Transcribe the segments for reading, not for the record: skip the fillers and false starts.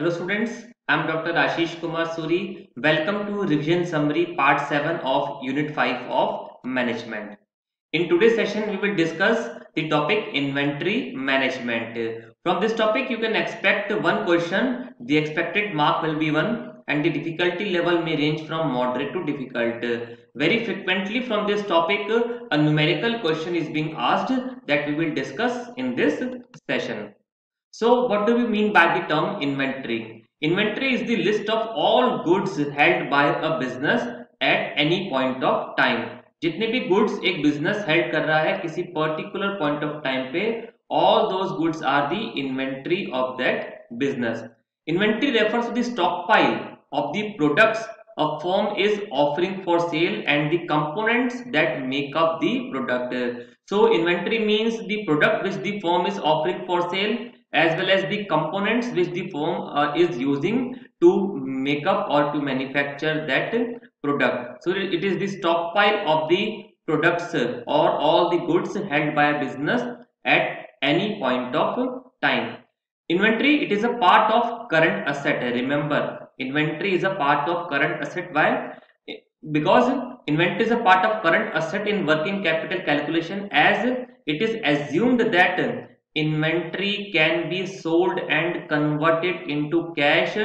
Hello students, I am Dr. Ashish Kumar Suri. Welcome to revision summary part 7 of unit 5 of management. In today's session we will discuss the topic inventory management. From this topic you can expect one question, the expected mark will be 1 and the difficulty level may range from moderate to difficult. Very frequently from this topic a numerical question is being asked that we will discuss in this session. So, what do we mean by the term inventory? Inventory is the list of all goods held by a business at any point of time. जितने भी goods एक business held कर रहा है किसी particular point of time पे, all those goods are the inventory of that business. Inventory refers to the stockpile of the products a firm is offering for sale and the components that make up the product. So, inventory means the product which the firm is offering for sale as well as the components which the firm is using to make up or to manufacture that product. So it is the stockpile of the products or all the goods held by a business at any point of time. Inventory, it is a part of current asset. Remember, inventory is a part of current asset. Why? Because inventory is a part of current asset in working capital calculation, as it is assumed that inventory can be sold and converted into cash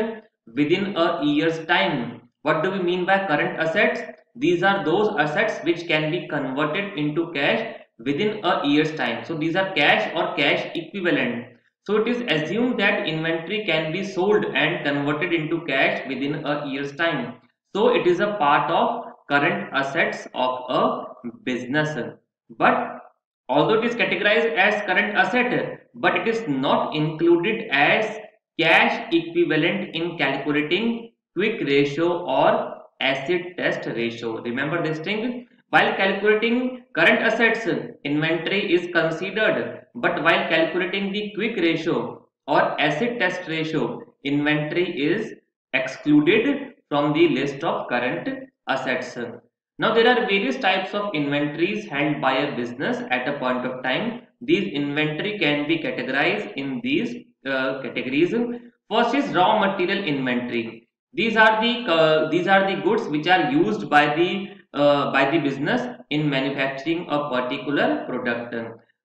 within a year's time. What do we mean by current assets? These are those assets which can be converted into cash within a year's time. So these are cash or cash equivalent. So it is assumed that inventory can be sold and converted into cash within a year's time. So it is a part of current assets of a business. But although it is categorized as current asset, but it is not included as cash equivalent in calculating quick ratio or acid test ratio. Remember this thing? While calculating current assets, inventory is considered, but while calculating the quick ratio or acid test ratio, inventory is excluded from the list of current assets. Now there are various types of inventories held by a business at a point of time. These inventory can be categorized in these categories. First is raw material inventory. These are the goods which are used by the business in manufacturing a particular product.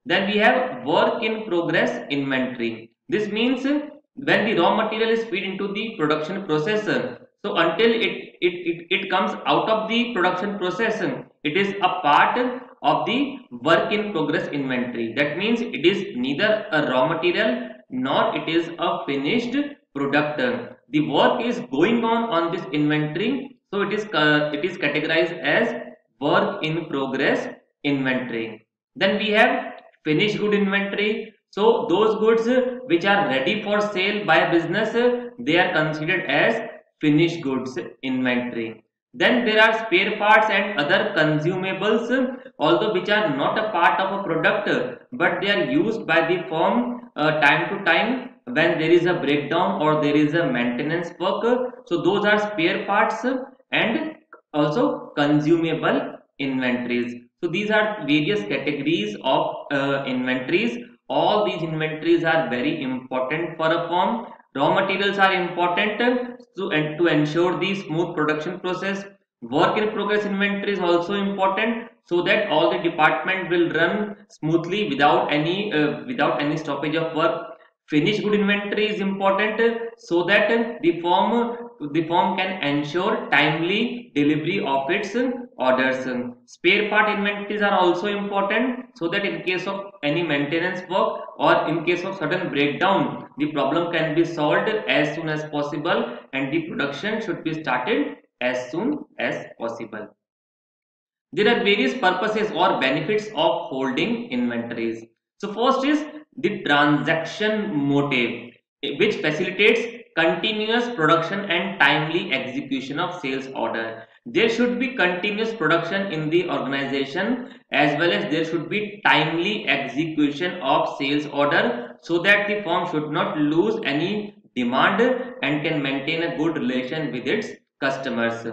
Then we have work in progress inventory. This means when the raw material is feed into the production process, so until it comes out of the production process, it is a part of the work in progress inventory. That means it is neither a raw material nor it is a finished product. The work is going on this inventory, so it is categorized as work in progress inventory. Then we have finished good inventory. So those goods which are ready for sale by a business, they are considered as finished goods inventory. Then there are spare parts and other consumables, although which are not a part of a product, but they are used by the firm time to time when there is a breakdown or there is a maintenance work. So those are spare parts and also consumable inventories. So these are various categories of inventories. All these inventories are very important for a firm. Raw materials are important to ensure the smooth production process. Work in progress inventory is also important so that all the department will run smoothly without any stoppage of work. Finished good inventory is important so that the firm can ensure timely delivery of its orders. Spare part inventories are also important so that in case of any maintenance work or in case of sudden breakdown, the problem can be solved as soon as possible and the production should be started as soon as possible. There are various purposes or benefits of holding inventories. So first is the transaction motive, which facilitates continuous production and timely execution of sales order. There should be continuous production in the organization as well as there should be timely execution of sales order so that the firm should not lose any demand and can maintain a good relation with its customers.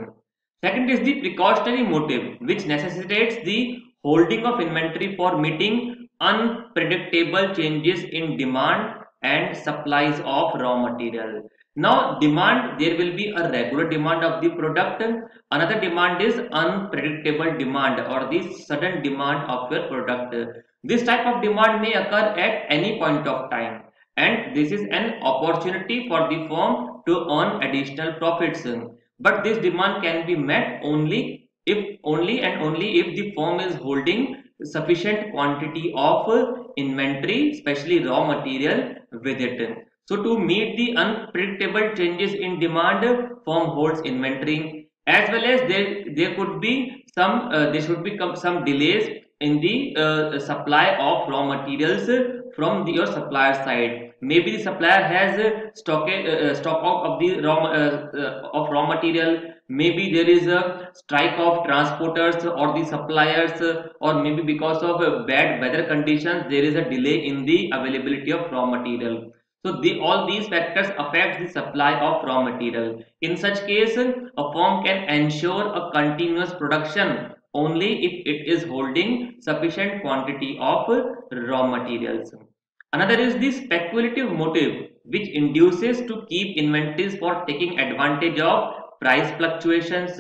Second is the precautionary motive, which necessitates the holding of inventory for meeting unpredictable changes in demand and supplies of raw material. Now demand, there will be a regular demand of the product. Another demand is unpredictable demand or the sudden demand of your product. This type of demand may occur at any point of time, and this is an opportunity for the firm to earn additional profits. But this demand can be met only if the firm is holding sufficient quantity of inventory, especially raw material, with it. So to meet the unpredictable changes in demand, firm holds inventory, as well as there could be some there should be some delays in the supply of raw materials your supplier side. Maybe the supplier has stock out of the raw material. Maybe there is a strike of transporters or the suppliers, or maybe because of bad weather conditions there is a delay in the availability of raw material. So all these factors affect the supply of raw material. In such case, a firm can ensure a continuous production only if it is holding sufficient quantity of raw materials. Another is the speculative motive, which induces to keep inventories for taking advantage of price fluctuations,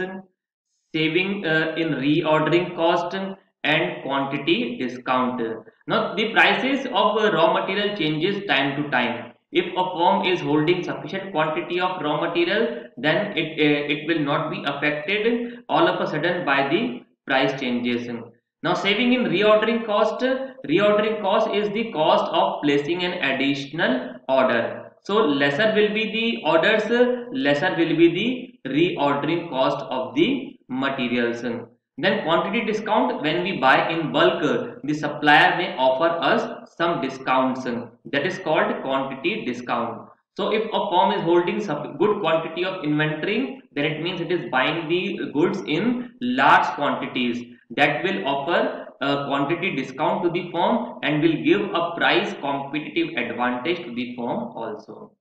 saving in reordering cost, and quantity discount. Now the prices of raw material changes time to time. If a firm is holding sufficient quantity of raw material, then it will not be affected all of a sudden by the price changes. Now saving in reordering cost is the cost of placing an additional order. So lesser will be the orders, lesser will be the reordering cost of the materials. Then quantity discount, when we buy in bulk, the supplier may offer us some discounts, that is called quantity discount. So if a firm is holding some good quantity of inventory, then it means it is buying the goods in large quantities, that will offer a quantity discount to the firm and will give a price competitive advantage to the firm also.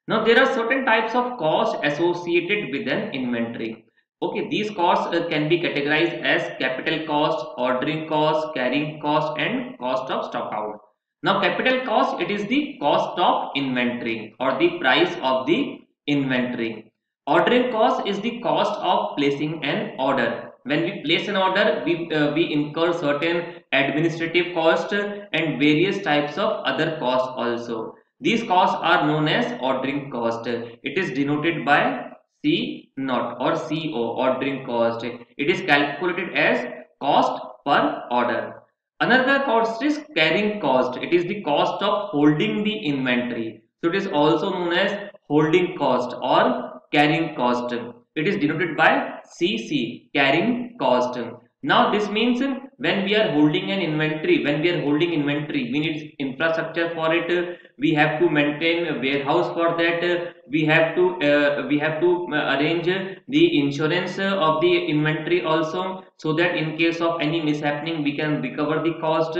Now there are certain types of costs associated with an inventory. Okay, these costs can be categorized as capital cost, ordering cost, carrying cost, and cost of stock out. Now capital cost, it is the cost of inventory or the price of the inventory. Ordering cost is the cost of placing an order. When we place an order, we incur certain administrative costs and various types of other costs also. These costs are known as ordering cost. It is denoted by C naught or CO, ordering cost. It is calculated as cost per order. Another cost is carrying cost. It is the cost of holding the inventory. So it is also known as holding cost or carrying cost. It is denoted by CC, carrying cost. Now this means when we are holding an inventory, we need infrastructure for it. We have to maintain a warehouse for that. We have to arrange the insurance of the inventory also, so that in case of any mishappening we can recover the cost.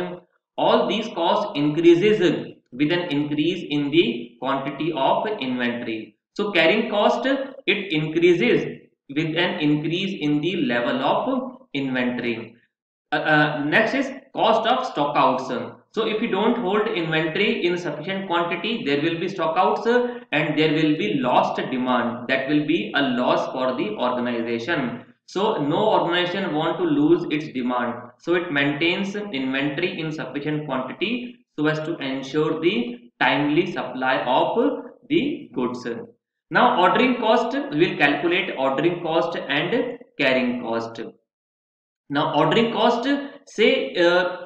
All these costs increases with an increase in the quantity of inventory. So carrying cost, it increases with an increase in the level of inventory. Next is cost of stockouts. So if you don't hold inventory in sufficient quantity, there will be stockouts and there will be lost demand. That will be a loss for the organization. So no organization want to lose its demand. So it maintains inventory in sufficient quantity so as to ensure the timely supply of the goods. Now ordering cost, we will calculate ordering cost and carrying cost. Now ordering cost, say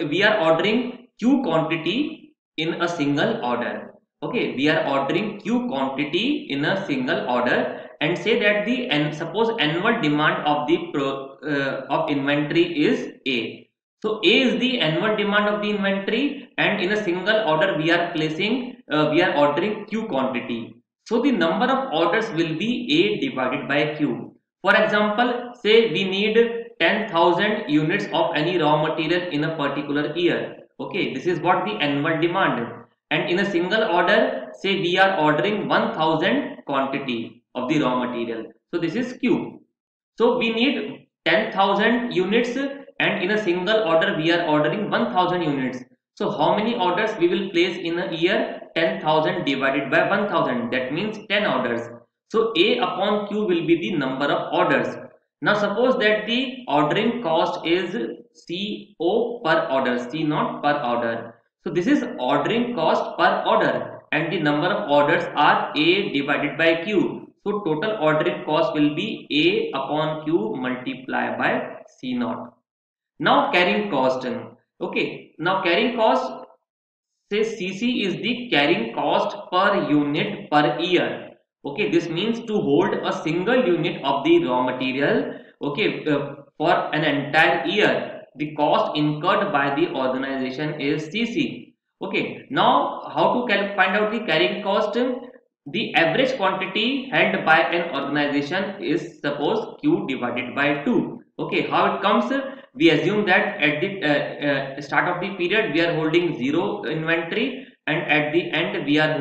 we are ordering Q quantity in a single order. Okay, we are ordering Q quantity in a single order, and say that the and suppose annual demand of the of inventory is A. So A is the annual demand of the inventory, and in a single order we are ordering Q quantity. So the number of orders will be A divided by Q. For example, say we need 10,000 units of any raw material in a particular year. Okay, this is what the annual demand. And in a single order, say we are ordering 1000 quantity of the raw material. So this is Q. So we need 10,000 units, and in a single order we are ordering 1000 units. So how many orders we will place in a year? 10,000 divided by 1000, that means 10 orders. So A upon Q will be the number of orders. Now suppose that the ordering cost is CO per order, C not per order. So this is ordering cost per order and the number of orders are A divided by Q. So total ordering cost will be A upon Q multiplied by C naught. Now carrying cost. Okay, now carrying cost, say CC is the carrying cost per unit per year. Okay, this means to hold a single unit of the raw material, okay, for an entire year, the cost incurred by the organization is CC. Okay, now how to find out the carrying cost? The average quantity held by an organization is suppose Q divided by 2. Okay, how it comes? We assume that at the start of the period we are holding 0 inventory and at the end we are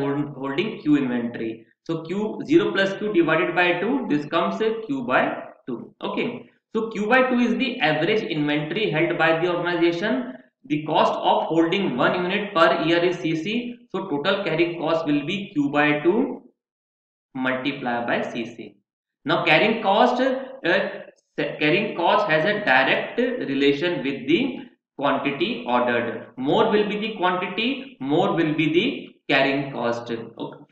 holding Q inventory. So Q 0 plus Q divided by 2, this comes Q by 2. Okay, so Q by 2 is the average inventory held by the organization. The cost of holding 1 unit per year is CC. So total carrying cost will be Q by 2 multiplied by CC. Now carrying cost has a direct relation with the quantity ordered. More will be the quantity, more will be the carrying cost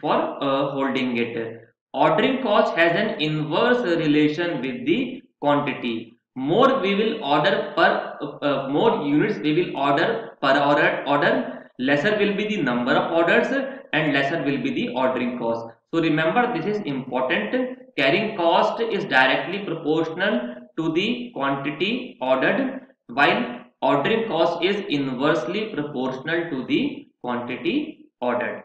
for holding it. Ordering cost has an inverse relation with the quantity. More we will order per more units we will order per order, lesser will be the number of orders and lesser will be the ordering cost. So remember, this is important. Carrying cost is directly proportional to the quantity ordered, while ordering cost is inversely proportional to the quantity ordered.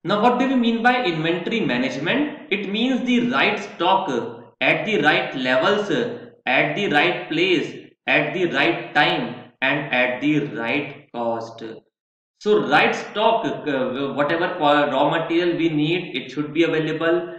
Now what do we mean by inventory management? It means the right stock at the right levels, at the right place, at the right time and at the right cost. So right stock, whatever raw material we need, it should be available.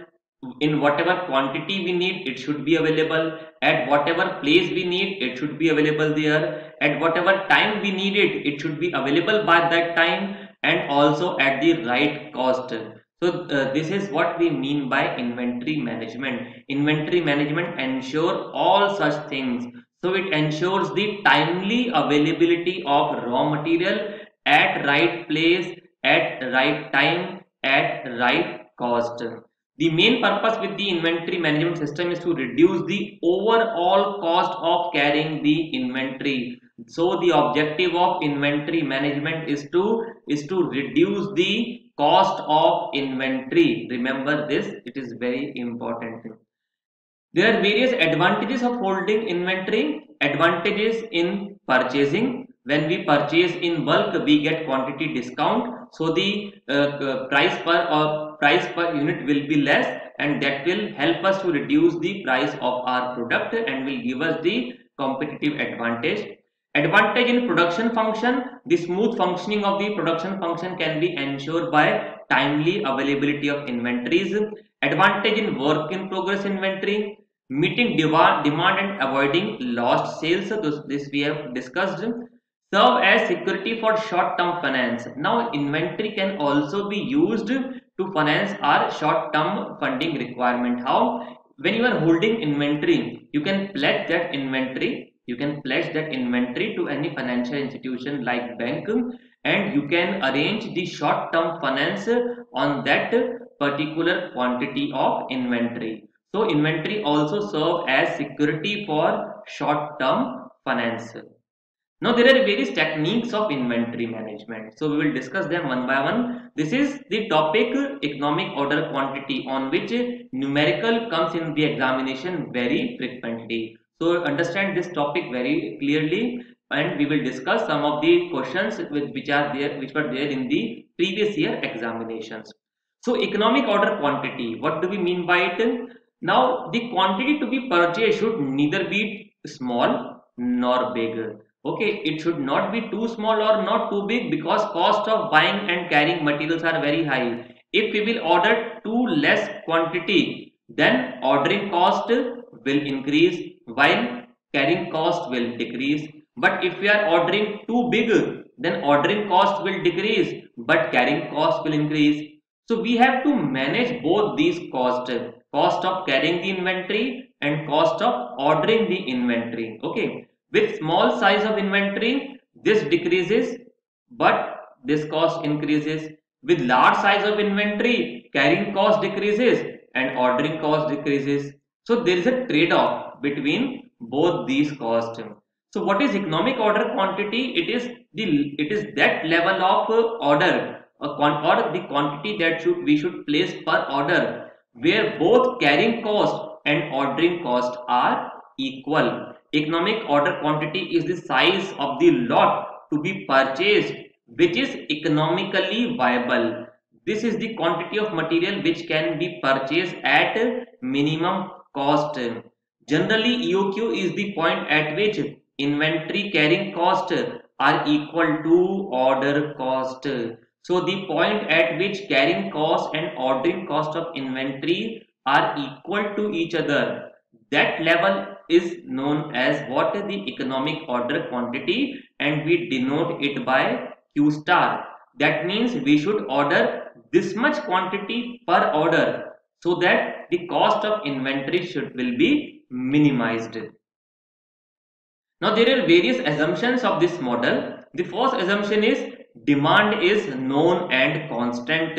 In whatever quantity we need, it should be available. At whatever place we need, it should be available there. At whatever time we need it, it should be available by that time and also at the right cost. So this is what we mean by inventory management. Inventory management ensure all such things. So it ensures the timely availability of raw material at right place, at right time, at right cost. The main purpose with the inventory management system is to reduce the overall cost of carrying the inventory. So the objective of inventory management is to reduce the cost of inventory. Remember this, it is very important. There are various advantages of holding inventory. Advantages in purchasing. When we purchase in bulk, we get quantity discount. So the price per unit will be less, and that will help us to reduce the price of our product and will give us the competitive advantage. Advantage in production function. The smooth functioning of the production function can be ensured by timely availability of inventories. Advantage in work in progress inventory. Meeting demand and avoiding lost sales. So this we have discussed. Serve as security for short-term finance. Now inventory can also be used to finance our short-term funding requirement. How? When you are holding inventory, you can pledge that inventory. You can pledge that inventory to any financial institution like bank, and you can arrange the short-term finance on that particular quantity of inventory. So inventory also serve as security for short-term finance. Now there are various techniques of inventory management. So we will discuss them one by one. This is the topic economic order quantity, on which numerical comes in the examination very frequently. So understand this topic very clearly, and we will discuss some of the questions which were there in the previous year examinations. So economic order quantity, what do we mean by it? Now the quantity to be purchased should neither be small nor big. Okay, it should not be too small or not too big, because cost of buying and carrying materials are very high. If we will order too less quantity, then ordering cost will increase while carrying cost will decrease. But if we are ordering too big, then ordering cost will decrease, but carrying cost will increase. So we have to manage both these costs, cost of carrying the inventory and cost of ordering the inventory. Okay, with small size of inventory, this decreases, but this cost increases. With large size of inventory, carrying cost decreases and ordering cost decreases. So there is a trade-off between both these costs. So what is economic order quantity? It is that level of order or the quantity that we should place per order where both carrying cost and ordering cost are equal. Economic order quantity is the size of the lot to be purchased which is economically viable. This is the quantity of material which can be purchased at minimum cost. Generally, EOQ is the point at which inventory carrying cost are equal to order cost. So the point at which carrying cost and ordering cost of inventory are equal to each other, that level is known as what is the economic order quantity, and we denote it by Q star. That means we should order this much quantity per order so that the cost of inventory will be minimized. Now there are various assumptions of this model. The first assumption is demand is known and constant.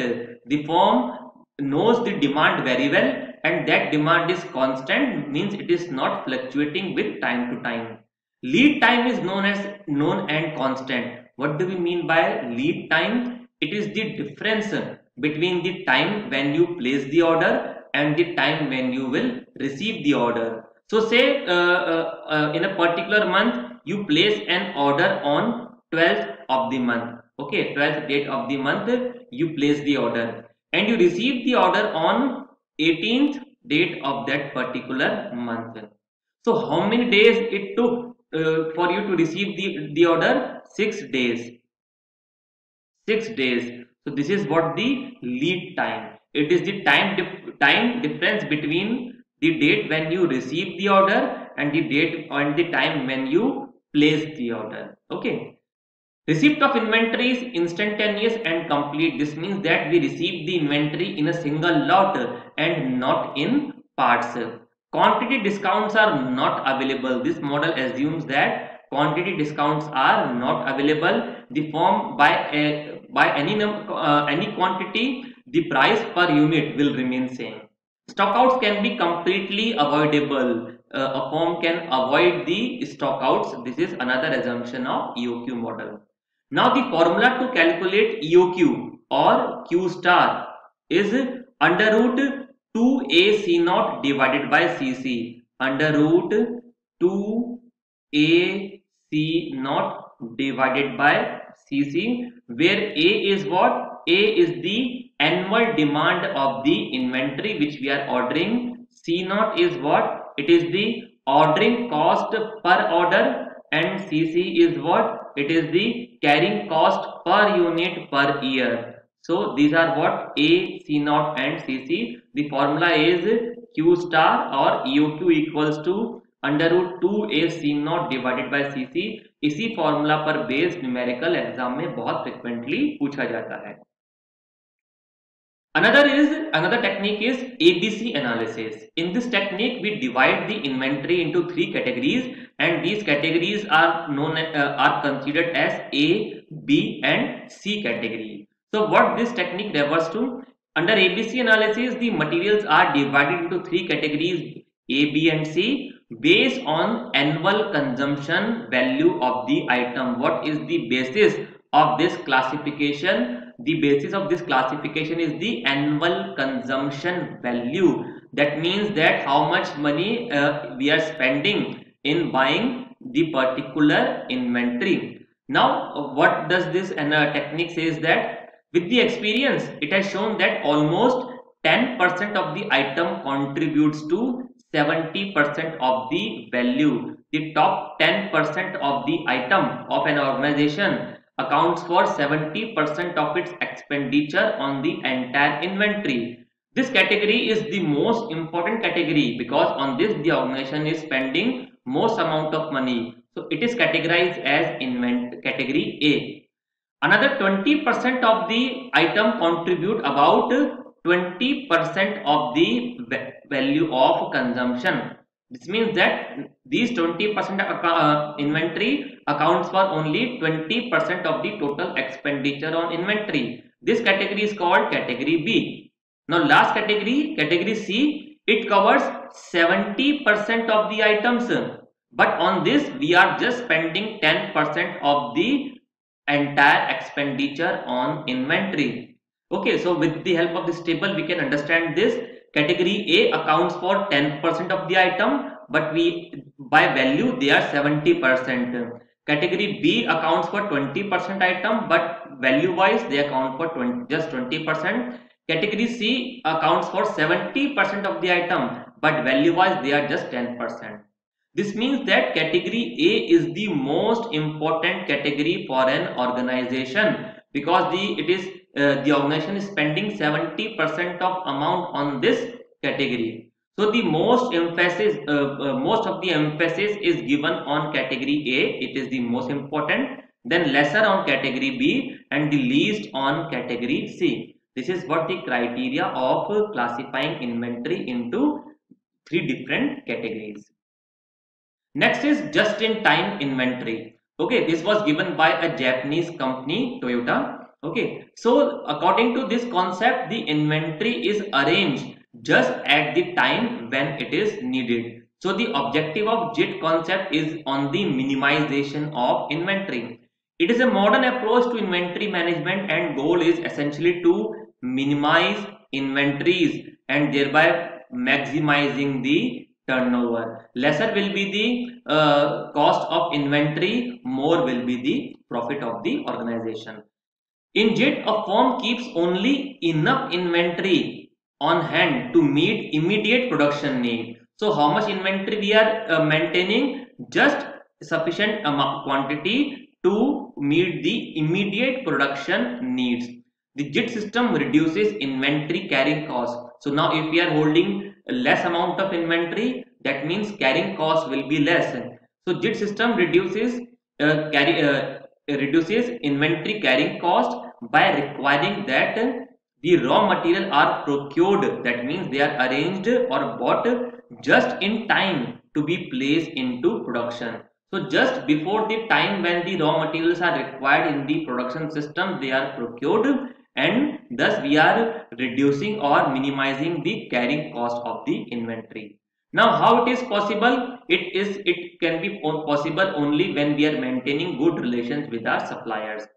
The firm knows the demand very well and that demand is constant, means it is not fluctuating with time to time. Lead time is known and constant. What do we mean by lead time? It is the difference between the time when you place the order and the time when you will receive the order. So say in a particular month you place an order on 12th of the month. Okay, 12th date of the month you place the order and you receive the order on 18th date of that particular month. So how many days it took for you to receive the order? 6 days. 6 days. So this is what the lead time. It is the time difference between the date when you receive the order and the date and the time when you place the order. Okay. Receipt of inventory is instantaneous and complete. This means that we receive the inventory in a single lot and not in parts. Quantity discounts are not available. This model assumes that quantity discounts are not available. The firm by any quantity, the price per unit will remain same. Stockouts can be completely avoidable. A firm can avoid the stockouts. This is another assumption of EOQ model. Now the formula to calculate EOQ or Q star is under root 2A C naught divided by CC. Under root 2A C naught divided by CC, where A is what? A is the annual demand of the inventory which we are ordering. C naught is what? It is the ordering cost per order, and CC is what? It is the carrying cost per unit per year. So these are what? A, C naught and CC. The formula is Q star or EOQ equals to under root 2A C naught divided by CC. इसी formula पर based numerical exam में बहुत frequently पूछा जाता है. Another technique is ABC analysis. In this technique, we divide the inventory into 3 categories, and these categories are considered as A, B, and C category. So, what this technique refers to? Under ABC analysis, the materials are divided into 3 categories A, B, and C based on annual consumption value of the item. What is the basis of this classification? The basis of this classification is the annual consumption value. That means that how much money we are spending in buying the particular inventory. Now what does this technique says that with the experience it has shown that almost 10% of the item contributes to 70% of the value. The top 10% of the item of an organization accounts for 70% of its expenditure on the entire inventory. This category is the most important category because on this the organization is spending most amount of money. So it is categorized as category A. Another 20% of the item contribute about 20% of the value of consumption. This means that these 20% inventory accounts for only 20% of the total expenditure on inventory. This category is called category B. Now last category, category C, it covers 70% of the items. But on this we are just spending 10% of the entire expenditure on inventory. Okay, so with the help of this table we can understand this. Category A accounts for 10% of the item, but we by value they are 70%. Category B accounts for 20% item, but value wise they account for just 20%. Category C accounts for 70% of the item, but value wise they are just 10%. This means that category A is the most important category for an organization, because the organization is spending 70% of amount on this category. So the most of the emphasis is given on category A. It is the most important, then lesser on category B, and the least on category C. This is what the criteria of classifying inventory into three different categories. Next is just-in-time inventory. Okay, this was given by a Japanese company, Toyota. Okay, so according to this concept, the inventory is arranged just at the time when it is needed. So the objective of JIT concept is on the minimization of inventory. It is a modern approach to inventory management, and goal is essentially to minimize inventories and thereby maximizing the turnover. Lesser will be the cost of inventory, more will be the profit of the organization. In JIT, a firm keeps only enough inventory on hand to meet immediate production need. So how much inventory we are maintaining? Just sufficient quantity to meet the immediate production needs. The JIT system reduces inventory carrying cost. So now if we are holding less amount of inventory, that means carrying cost will be less. So JIT system reduces inventory carrying cost by requiring that the raw material are procured, that means they are arranged or bought just in time to be placed into production. So just before the time when the raw materials are required in the production system, they are procured, and thus we are reducing or minimizing the carrying cost of the inventory. Now how it is possible? It can be possible only when we are maintaining good relations with our suppliers.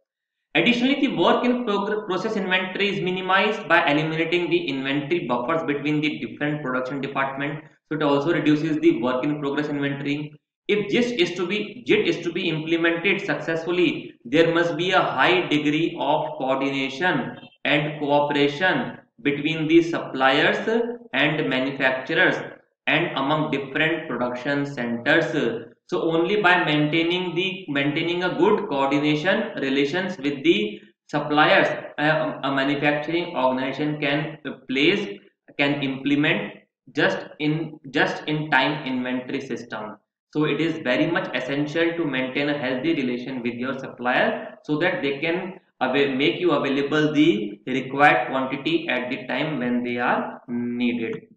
Additionally, the work in process inventory is minimized by eliminating the inventory buffers between the different production departments. So it also reduces the work in progress inventory. If JIT is to be implemented successfully, there must be a high degree of coordination and cooperation between the suppliers and manufacturers and among different production centers. So only by maintaining a good coordination relations with the suppliers, a manufacturing organization can implement just in time inventory system. So it is very much essential to maintain a healthy relation with your supplier, so that they can make you available the required quantity at the time when they are needed.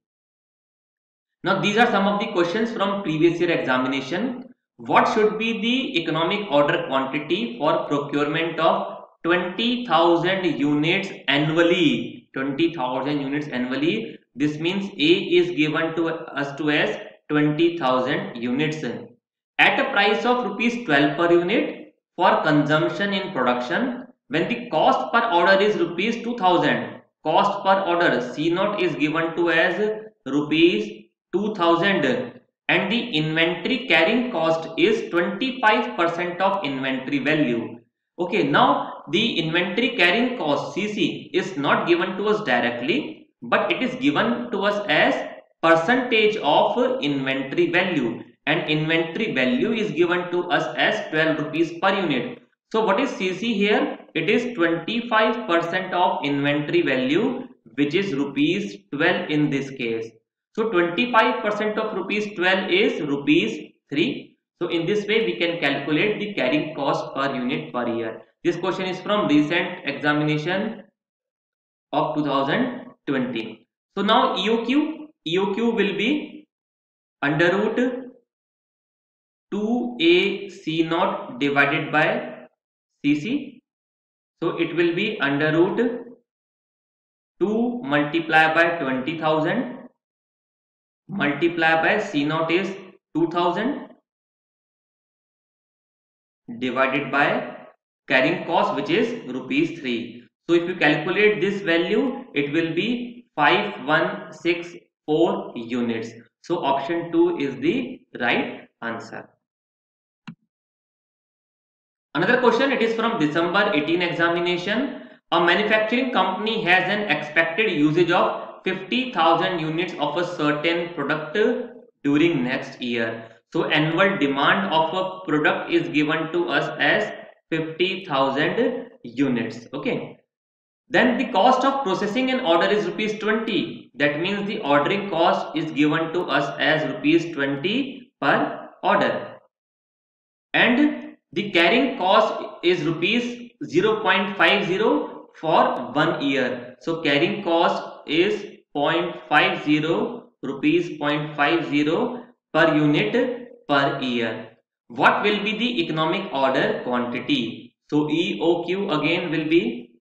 Now these are some of the questions from previous year examination. What should be the economic order quantity for procurement of 20,000 units annually? 20,000 units annually. This means A is given to us to as 20,000 units at a price of rupees 12 per unit for consumption in production, when the cost per order is rupees 2,000. Cost per order C naught is given to as rupees 2,000, and the inventory carrying cost is 25% of inventory value. Okay, now the inventory carrying cost CC is not given to us directly, but it is given to us as percentage of inventory value, and inventory value is given to us as 12 rupees per unit. So what is CC here? It is 25% of inventory value, which is rupees 12 in this case. So 25% of rupees 12 is rupees 3. So in this way we can calculate the carrying cost per unit per year. This question is from recent examination of 2020. So now EOQ will be under root 2AC naught divided by CC. So it will be under root 2 multiplied by 20,000 multiplied by C naught is 2000 divided by carrying cost, which is rupees 3. So if you calculate this value, it will be 5164 units. So option 2 is the right answer. Another question, it is from December 18 examination. A manufacturing company has an expected usage of 50,000 units of a certain product during next year. So annual demand of a product is given to us as 50,000 units. Okay. Then the cost of processing an order is rupees 20. That means the ordering cost is given to us as rupees 20 per order. And the carrying cost is rupees 0.50 for 1 year. So carrying cost is 0.50 rupees 0.50 per unit per year. What will be the economic order quantity? So EOQ again will be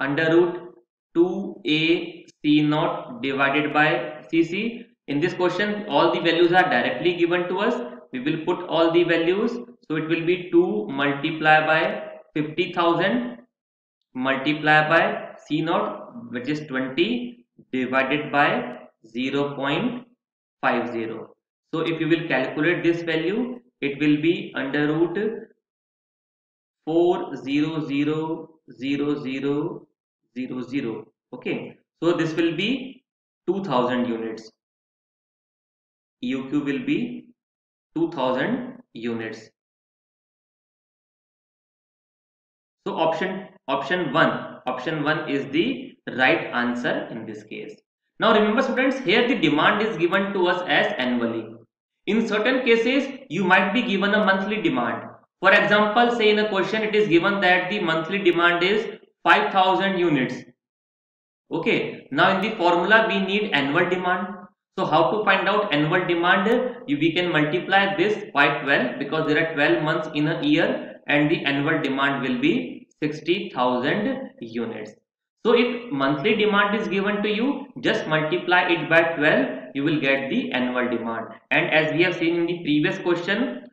under root 2A C naught divided by CC. In this question, all the values are directly given to us. We will put all the values. So it will be 2 multiplied by 50,000 multiplied by C naught, which is 20, divided by 0.50. So if you will calculate this value, it will be under root 400,000. Okay, so this will be 2000 units. EOQ will be 2000 units. So option 1 is the right answer in this case. Now remember students, here the demand is given to us as annually. In certain cases, you might be given a monthly demand. For example, say in a question it is given that the monthly demand is 5,000 units. Okay, now in the formula we need annual demand. So how to find out annual demand? We can multiply this by 12 because there are 12 months in a year and the annual demand will be 60,000 units. So if monthly demand is given to you, just multiply it by 12, you will get the annual demand. And as we have seen in the previous question,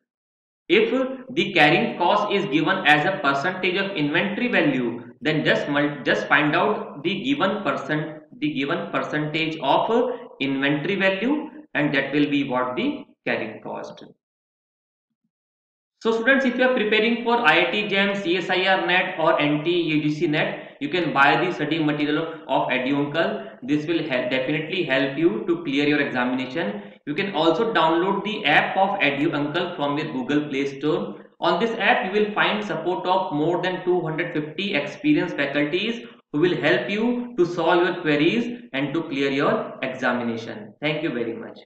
if the carrying cost is given as a percentage of inventory value, then just find out the given percentage of inventory value, and that will be what the carrying cost. So students, if you are preparing for IIT JAM, CSIR NET or NT UGC NET, you can buy the study material of EduUncle. This will definitely help you to clear your examination. You can also download the app of EduUncle from your Google Play Store. On this app, you will find support of more than 250 experienced faculties who will help you to solve your queries and to clear your examination. Thank you very much.